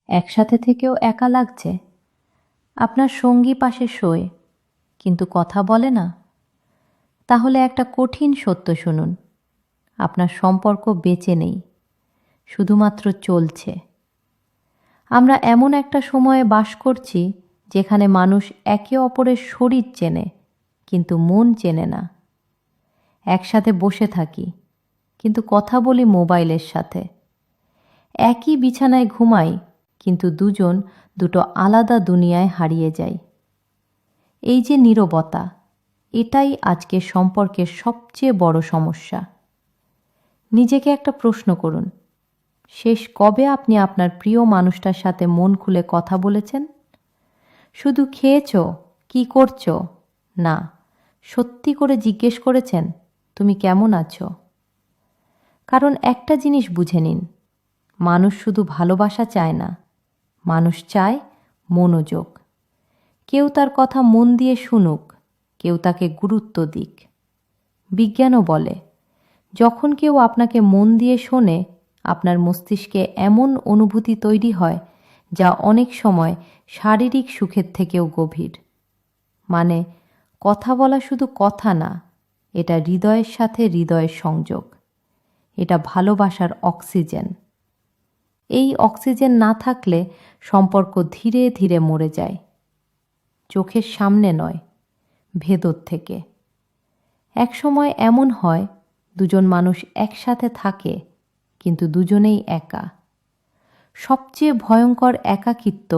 একসাথে থেকেও একা লাগছে। আপনার সঙ্গী পাশে শোয় কিন্তু কথা বলে না। তাহলে একটা কঠিন সত্য শুনুন, আপনার সম্পর্ক বেঁচে নেই, শুধুমাত্র চলছে। আমরা এমন একটা সময়ে বাস করছি যেখানে মানুষ একে অপরের শরীর চেনে কিন্তু মন চেনে না। একসাথে বসে থাকি কিন্তু কথা বলি মোবাইলের সাথে। একই বিছানায় ঘুমাই কিন্তু দুজন দুটো আলাদা দুনিয়ায় হারিয়ে যাই। এই যে নীরবতা, এটাই আজকের সম্পর্কের সবচেয়ে বড় সমস্যা। নিজেকে একটা প্রশ্ন করুন, শেষ কবে আপনি আপনার প্রিয় মানুষটার সাথে মন খুলে কথা বলেছেন? শুধু খেয়েছো, কি করছো? না, সত্যি করে জিজ্ঞেস করেছেন, তুমি কেমন আছো? কারণ একটা জিনিস বুঝে নিন, মানুষ শুধু ভালোবাসা চায় না, মানুষ চায় মনোযোগ। কেউ তার কথা মন দিয়ে শুনুক, কেউ তাকে গুরুত্ব দিক। বিজ্ঞানও বলে, যখন কেউ আপনাকে মন দিয়ে শোনে, আপনার মস্তিষ্কে এমন অনুভূতি তৈরি হয় যা অনেক সময় শারীরিক সুখের থেকেও গভীর। মানে, কথা বলা শুধু কথা না, এটা হৃদয়ের সাথে হৃদয়ের সংযোগ। এটা ভালোবাসার অক্সিজেন। এই অক্সিজেন না থাকলে সম্পর্ক ধীরে ধীরে মরে যায়। চোখের সামনে নয়, ভেতর থেকে। এক সময় এমন হয়, দুজন মানুষ একসাথে থাকে কিন্তু দুজনেই একা। সবচেয়ে ভয়ঙ্কর একাকিত্ব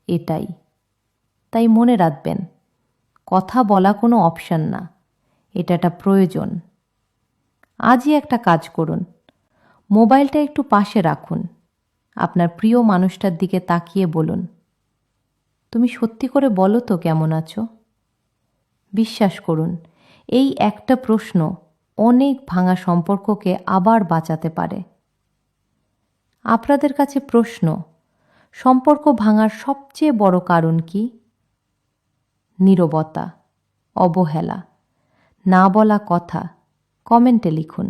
এটাই। তাই মনে রাখবেন, কথা বলা কোনো অপশন না, এটা একটা প্রয়োজন। আজই একটা কাজ করুন, মোবাইলটা একটু পাশে রাখুন, আপনার প্রিয় মানুষটার দিকে তাকিয়ে বলুন, তুমি সত্যি করে বলো তো কেমন আছো? বিশ্বাস করুন, এই একটা প্রশ্ন অনেক ভাঙা সম্পর্ককে আবার বাঁচাতে পারে। আপনাদের কাছে প্রশ্ন, সম্পর্ক ভাঙার সবচেয়ে বড় কারণ কি? নীরবতা, অবহেলা, না বলা কথা। কমেন্টে লিখুন।